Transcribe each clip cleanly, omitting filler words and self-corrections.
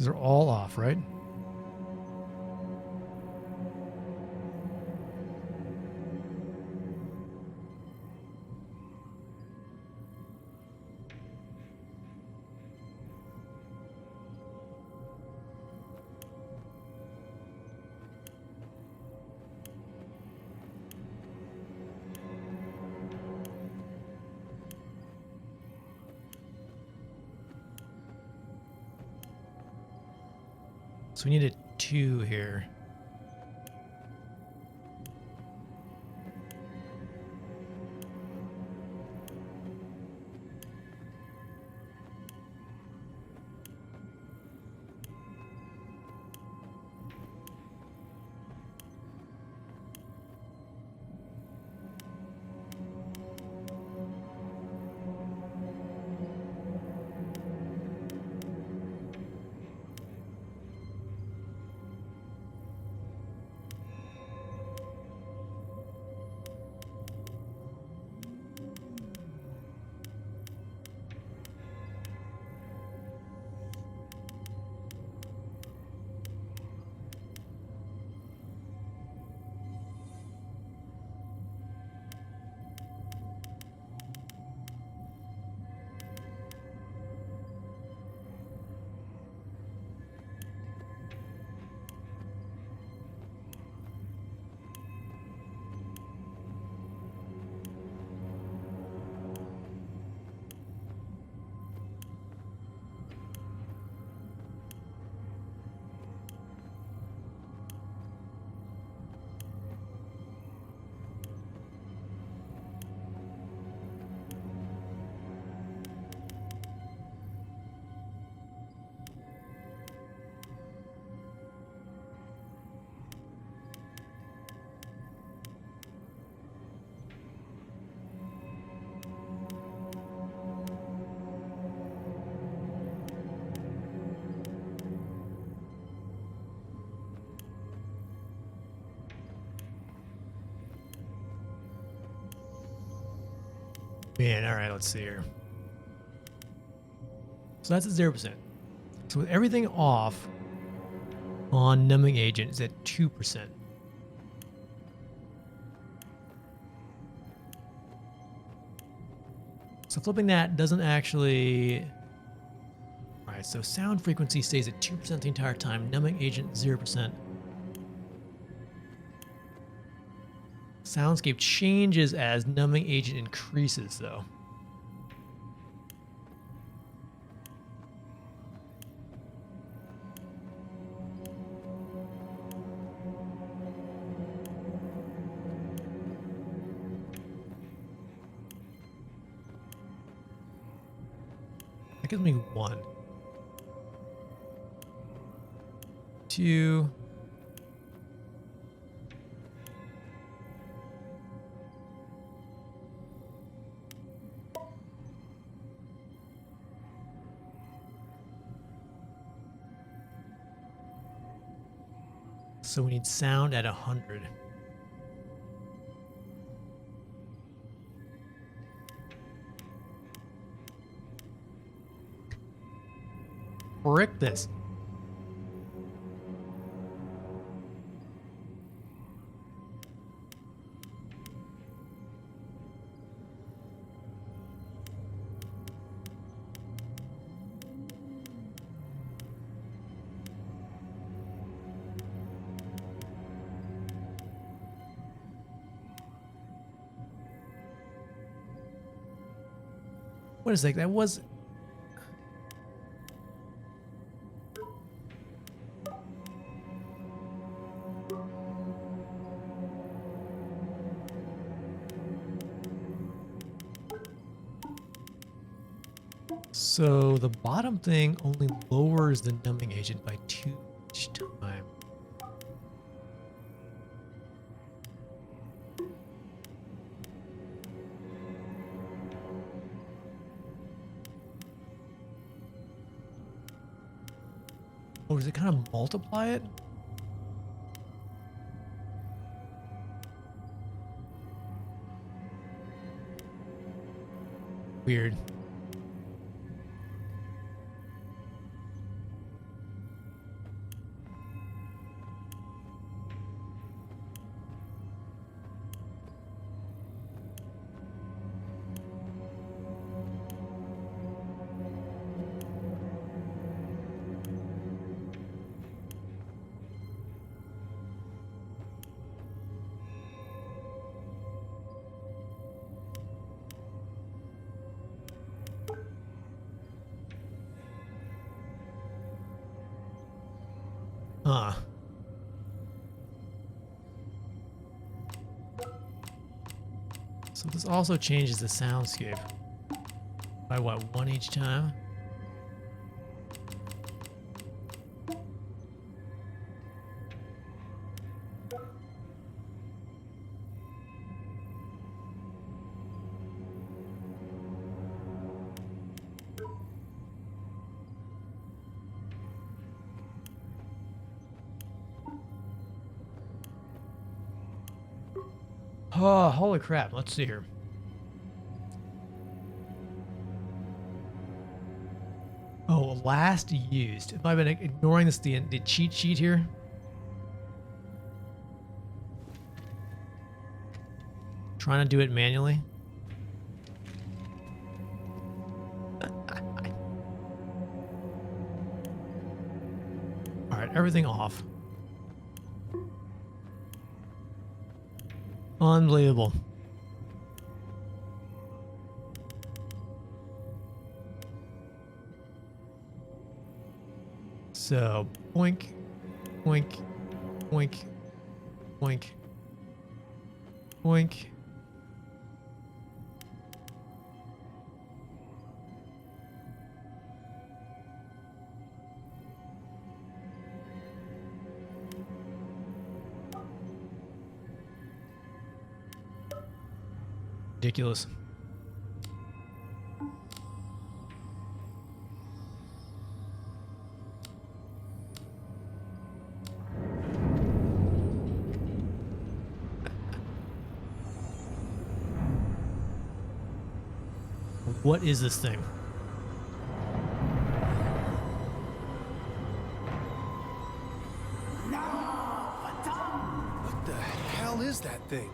These are all off, right? So we need a 2 here. Man, all right, let's see here. So that's at 0%. So with everything off on numbing agent is at 2%. So flipping that doesn't actually... All right, so sound frequency stays at 2% the entire time, numbing agent 0%. Soundscape changes as numbing agent increases, though. That gives me 1. 2. So we need sound at 100. Frick this. What is that? That was... So the bottom thing only lowers the numbing agent by 2 each time. Or does it kind of multiply it? Weird. So this also changes the soundscape by what, 1 each time? Oh, holy crap. Let's see here. Oh, last used. Have I been ignoring this, the cheat sheet here? Trying to do it manually? Alright, everything off. Unbelievable. So, boink, boink, boink, boink, boink. Ridiculous. What is this thing? What the hell is that thing?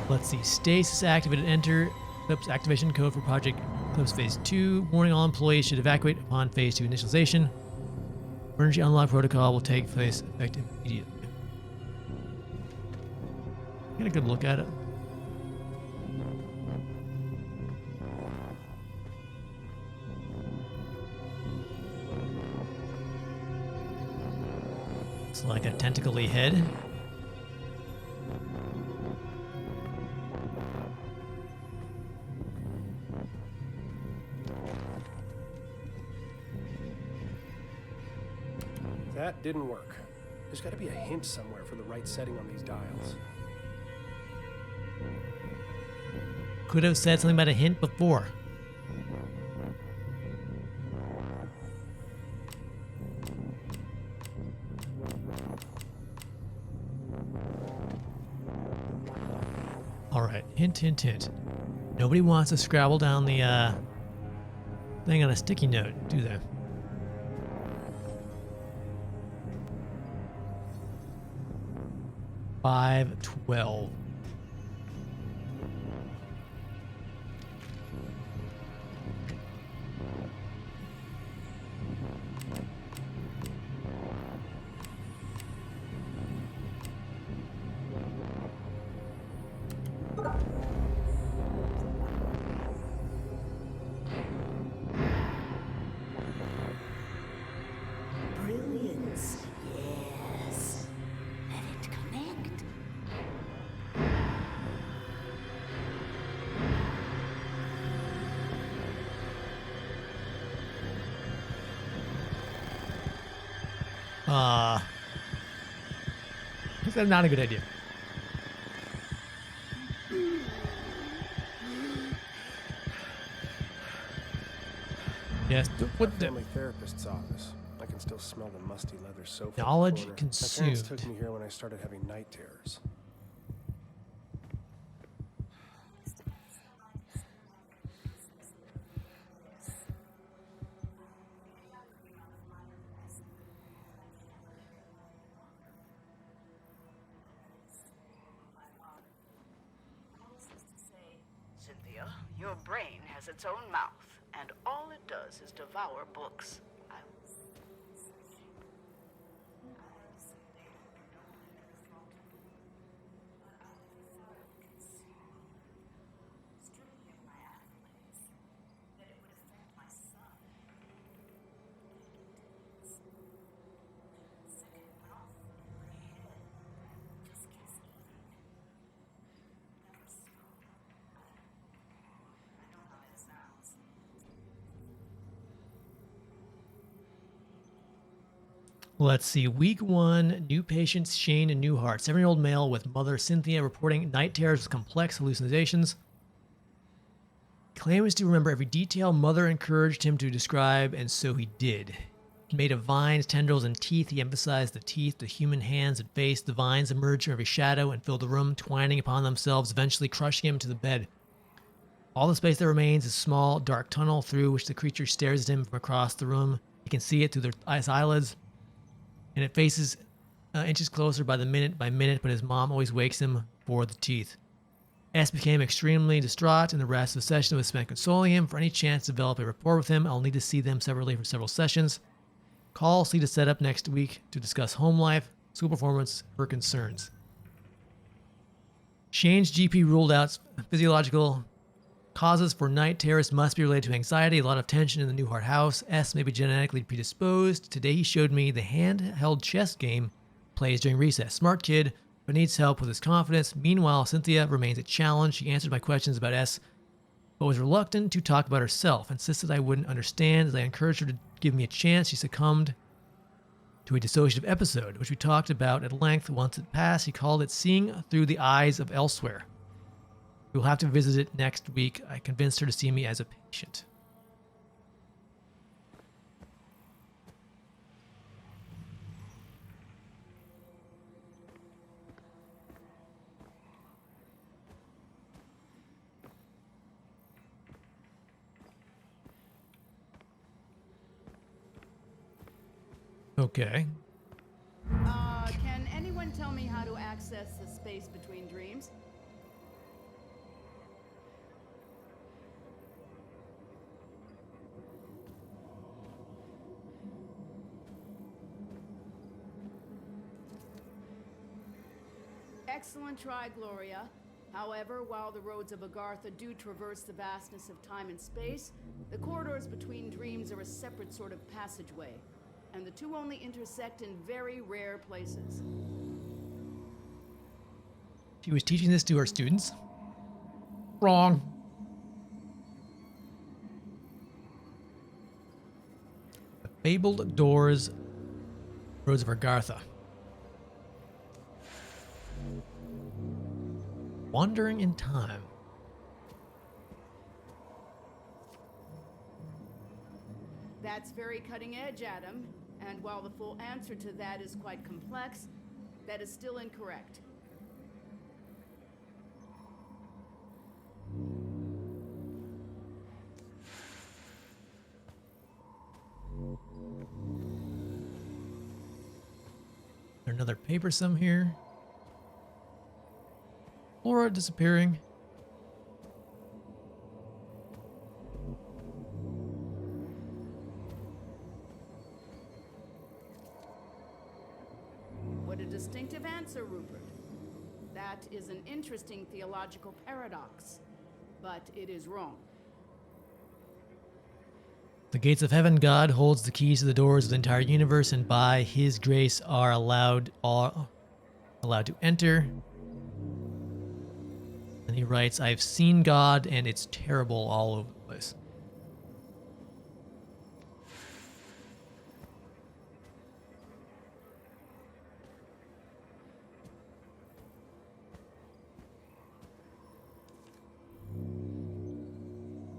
Let's see. Stasis activated. Enter Eclipse activation code for Project Eclipse Phase 2. Warning, all employees should evacuate upon Phase 2 initialization. Emergency unlock protocol will take place effective immediately. Get a good look at it. It's like a tentacly head. That didn't work. There's got to be a hint somewhere for the right setting on these dials. Could have said something about a hint before. All right, hint, hint, hint. Nobody wants to scrabble down the thing on a sticky note, do they? $5.12. Brilliance, yes. Let it connect. Is that not a good idea? Yes. What the Family therapist's office. I can still smell the musty leather sofa. in the Knowledge corner. My consumed. parents took me here when I started having night terrors. Cynthia, your brain has its own mouth, and all it does is devour books. Let's see. Week 1, new patients Shane and Newhart. 7-year-old male with mother Cynthia reporting night terrors with complex hallucinations. Claims to remember every detail mother encouraged him to describe, and so he did. Made of vines, tendrils, and teeth, he emphasized the teeth, the human hands and face. The vines emerged from every shadow and filled the room, twining upon themselves, eventually crushing him to the bed. All the space that remains is a small, dark tunnel through which the creature stares at him from across the room. He can see it through his eyelids, and it faces inches closer by minute, but his mom always wakes him for the teeth. S became extremely distraught, and the rest of the session was spent consoling him. For any chance to develop a rapport with him, I'll need to see them separately for several sessions. Call C to set up next week to discuss home life, school performance, her concerns. Shane's GP ruled out physiological causes for night terrors must be related to anxiety, a lot of tension in the Newhart house. S may be genetically predisposed. Today he showed me the handheld chess game plays during recess. Smart kid, but needs help with his confidence. Meanwhile, Cynthia remains a challenge. She answered my questions about S, but was reluctant to talk about herself. Insisted I wouldn't understand. As I encouraged her to give me a chance, she succumbed to a dissociative episode, which we talked about at length once it passed. He called it seeing through the eyes of elsewhere. We'll have to visit it next week. I convinced her to see me as a patient. Okay. Can anyone tell me how to access the space between dreams? Excellent try, Gloria. However, while the roads of Agartha do traverse the vastness of time and space, the corridors between dreams are a separate sort of passageway, and the two only intersect in very rare places. She was teaching this to her students. Wrong. The fabled doors, roads of Agartha. Wandering in time. That's very cutting edge, Adam. And while the full answer to that is quite complex, that is still incorrect. There's another paper some here. Laura disappearing. What a distinctive answer, Rupert. That is an interesting theological paradox, but it is wrong. The gates of heaven, God holds the keys to the doors of the entire universe, and by his grace are allowed to enter. And he writes, I've seen God, and it's terrible all over the place.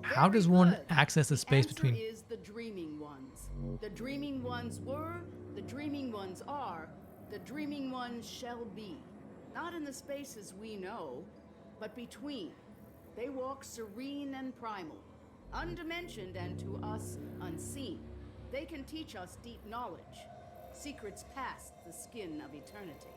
How does one access the space between... The answer is the dreaming ones. The dreaming ones were, the dreaming ones are, the dreaming ones shall be. Not in the spaces we know, but between. They walk serene and primal, undimensioned and to us unseen. They can teach us deep knowledge, secrets past the skin of eternity.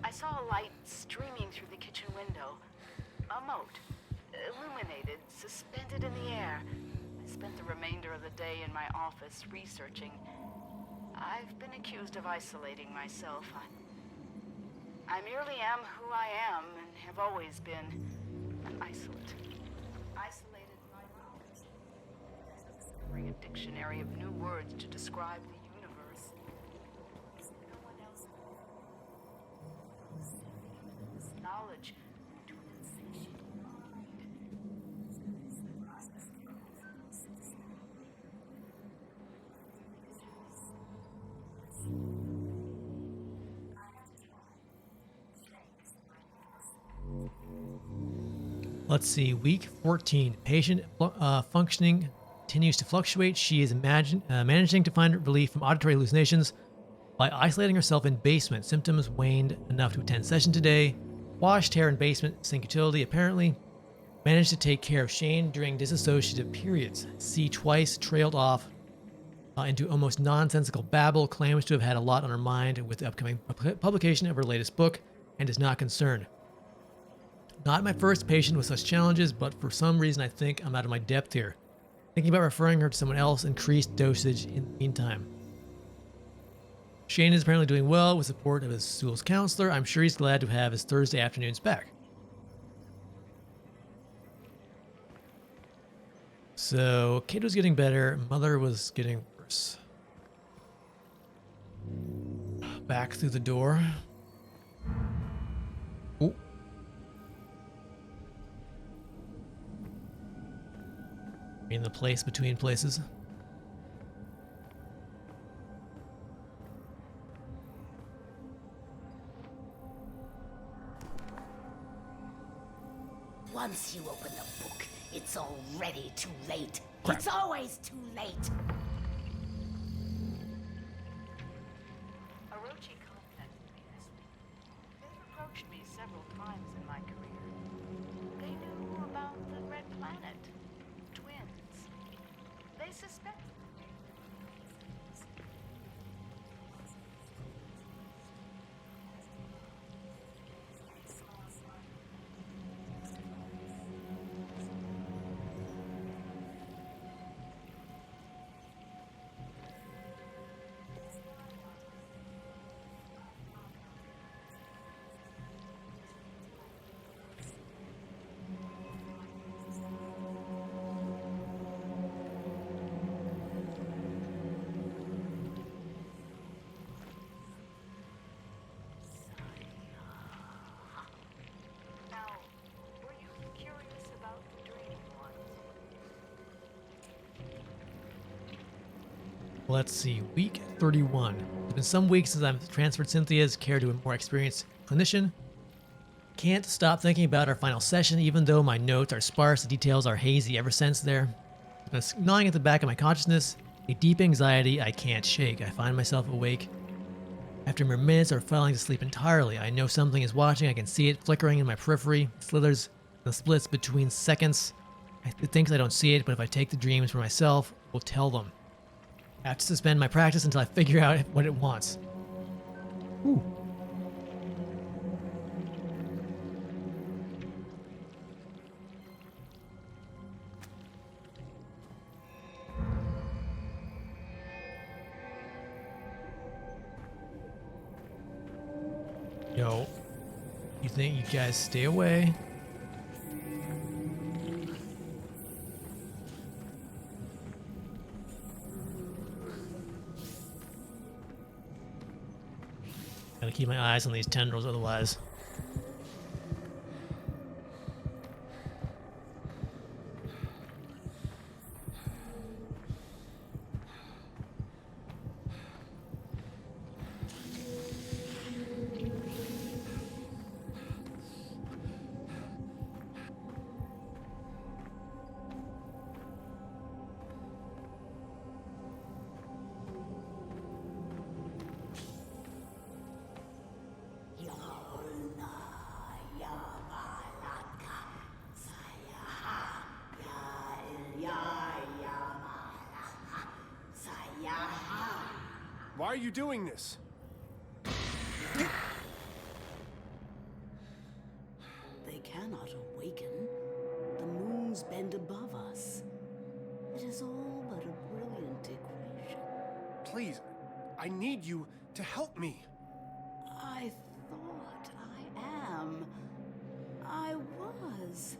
I saw a light streaming through the kitchen window. A mote, illuminated, suspended in the air. I spent the remainder of the day in my office researching. I've been accused of isolating myself. I merely am who I am and have always been an isolate. Isolated by knowledge. Bring a dictionary of new words to describe the universe. No one else. Knowledge to an insatiable mind. Let's see. Week 14. Patient functioning continues to fluctuate. She is managing to find relief from auditory hallucinations by isolating herself in basement. Symptoms waned enough to attend session today. Washed hair in basement. Sink utility apparently. Managed to take care of Shane during disassociative periods. See twice. Trailed off into almost nonsensical babble. Claims to have had a lot on her mind with the upcoming publication of her latest book and is not concerned. Not my first patient with such challenges, but for some reason I think I'm out of my depth here. Thinking about referring her to someone else, increased dosage in the meantime. Shane is apparently doing well with support of his school's counselor. I'm sure he's glad to have his Thursday afternoons back. So, kid was getting better, mother was getting worse. Back through the door. Ooh. In the place between places. Once you open the book, it's already too late. Crap. It's always too late. Orochi contacted me this week. They've approached me several times in my career. They knew about the Red Planet. Twins. They suspected. Let's see, week 31. It's been some weeks since I've transferred Cynthia's care to a more experienced clinician. Can't stop thinking about our final session, even though my notes are sparse, the details are hazy ever since there. It's been gnawing at the back of my consciousness, a deep anxiety I can't shake. I find myself awake after mere minutes or falling to sleep entirely. I know something is watching, I can see it flickering in my periphery, slithers, the splits between seconds. It thinks I don't see it, but if I take the dreams for myself, I will tell them. I have to suspend my practice until I figure out what it wants. Ooh. Yo, you think you guys stay away? Gotta keep my eyes on these tendrils otherwise. Why are you doing this? They cannot awaken. The moons bend above us. It is all but a brilliant equation. Please, I need you to help me. I thought I am. I was.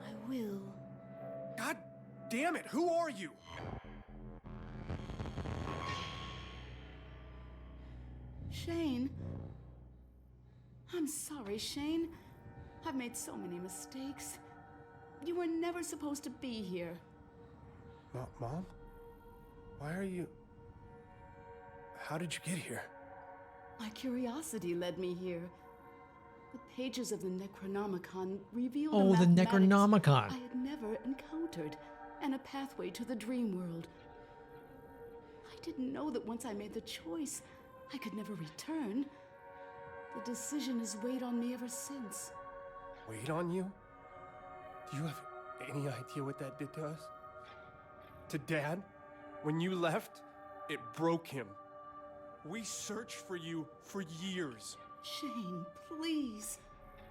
I will. God damn it, who are you? Shane. I'm sorry, Shane. I've made so many mistakes. You were never supposed to be here. Mom? Why are you... How did you get here? My curiosity led me here. The pages of the Necronomicon revealed a the mathematics Necronomicon. I had never encountered, and a pathway to the dream world. I didn't know that once I made the choice, I could never return. The decision has weighed on me ever since. Weighed on you? Do you have any idea what that did to us? To Dad? When you left, it broke him. We searched for you for years. Shane, please,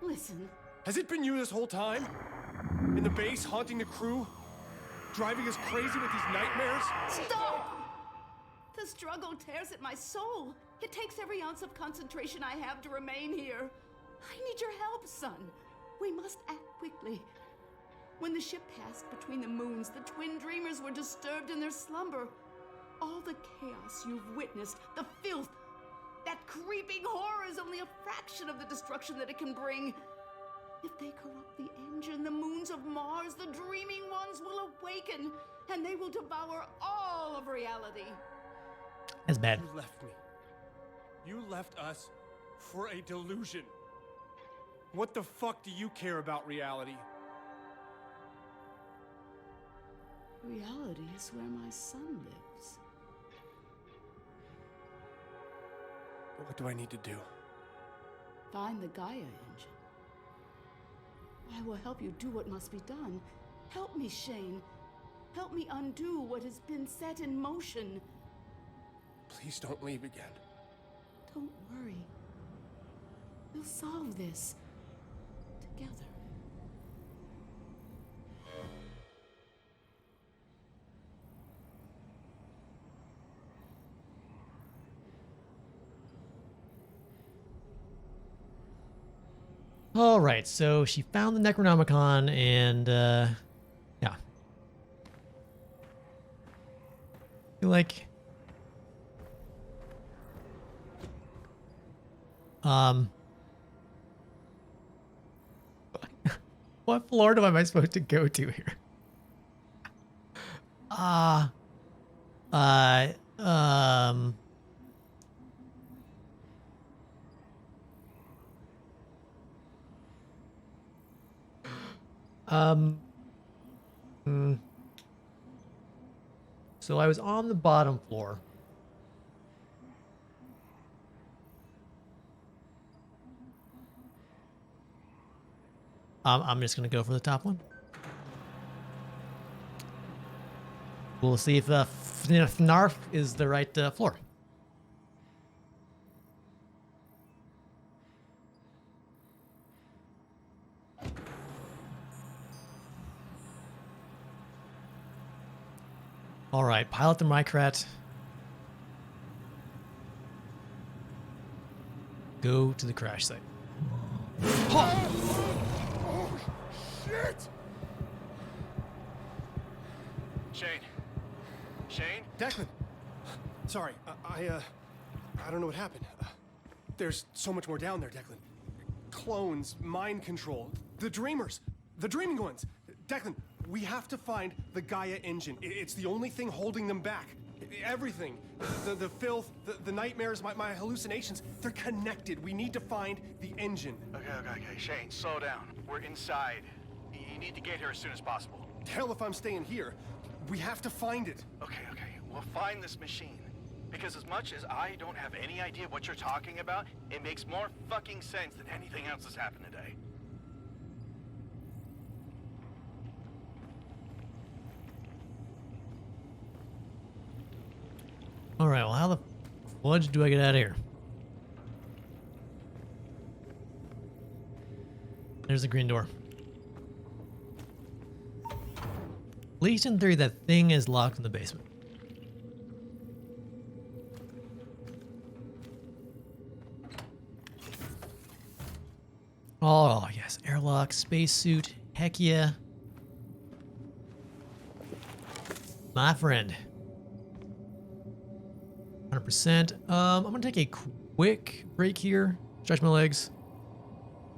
listen. Has it been you this whole time? In the base, haunting the crew? Driving us crazy with these nightmares? Stop! The struggle tears at my soul. It takes every ounce of concentration I have to remain here. I need your help, son. We must act quickly. When the ship passed between the moons, the twin dreamers were disturbed in their slumber. All the chaos you've witnessed, the filth, that creeping horror is only a fraction of the destruction that it can bring. If they corrupt the engine, the moons of Mars, the dreaming ones will awaken, and they will devour all of reality. That's bad. You left me. You left us for a delusion. What the fuck do you care about reality? Reality is where my son lives. What do I need to do? Find the Gaia engine. I will help you do what must be done. Help me, Shane. Help me undo what has been set in motion. Please don't leave again. Don't worry. We'll solve this together. All right, so she found the Necronomicon, and yeah, I feel like what floor am I supposed to go to here? Uh, um. So I was on the bottom floor. I'm just gonna go for the top one. We'll see if FNARF is the right floor. All right, pilot the Mycrat. Go to the crash site. Oh, shit! Shane. Shane? Declan! Sorry, I don't know what happened. There's so much more down there, Declan. Clones, mind control, the dreamers, the dreaming ones. Declan, we have to find the Gaia engine. It's the only thing holding them back. Everything. The filth, the nightmares, my hallucinations, they're connected. We need to find the engine. Okay. Shane, slow down. We're inside. You need to get here as soon as possible. Hell if I'm staying here. We have to find it. Okay. We'll find this machine. Because as much as I don't have any idea what you're talking about, it makes more fucking sense than anything else that's happened today. All right, well, how the fudge do I get out of here? There's the green door. At least in theory, that thing is locked in the basement. Oh, yes. Airlock, spacesuit. Heck yeah. my friend. 100%. I'm gonna take a quick break here, stretch my legs,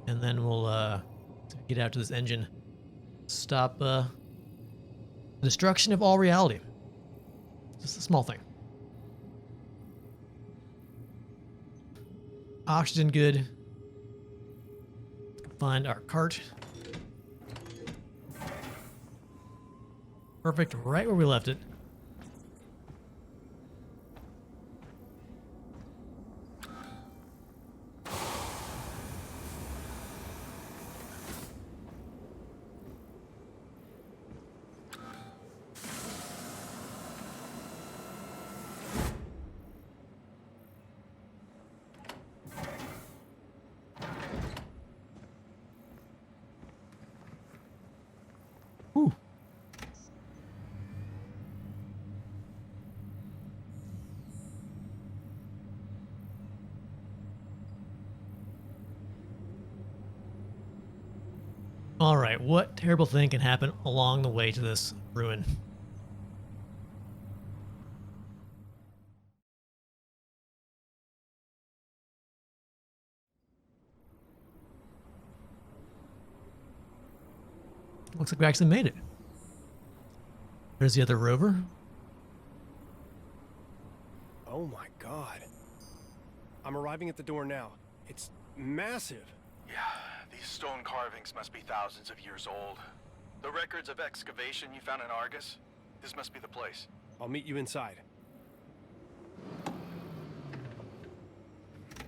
and then we'll get out to this engine. Stop the destruction of all reality. Just a small thing. Oxygen good. Find our cart. Perfect, right where we left it. Whew. All right, what terrible thing can happen along the way to this ruin? Looks like we actually made it. There's the other rover. Oh my god. I'm arriving at the door now. It's massive. Yeah, these stone carvings must be thousands of years old. The records of excavation you found in Argus? This must be the place. I'll meet you inside.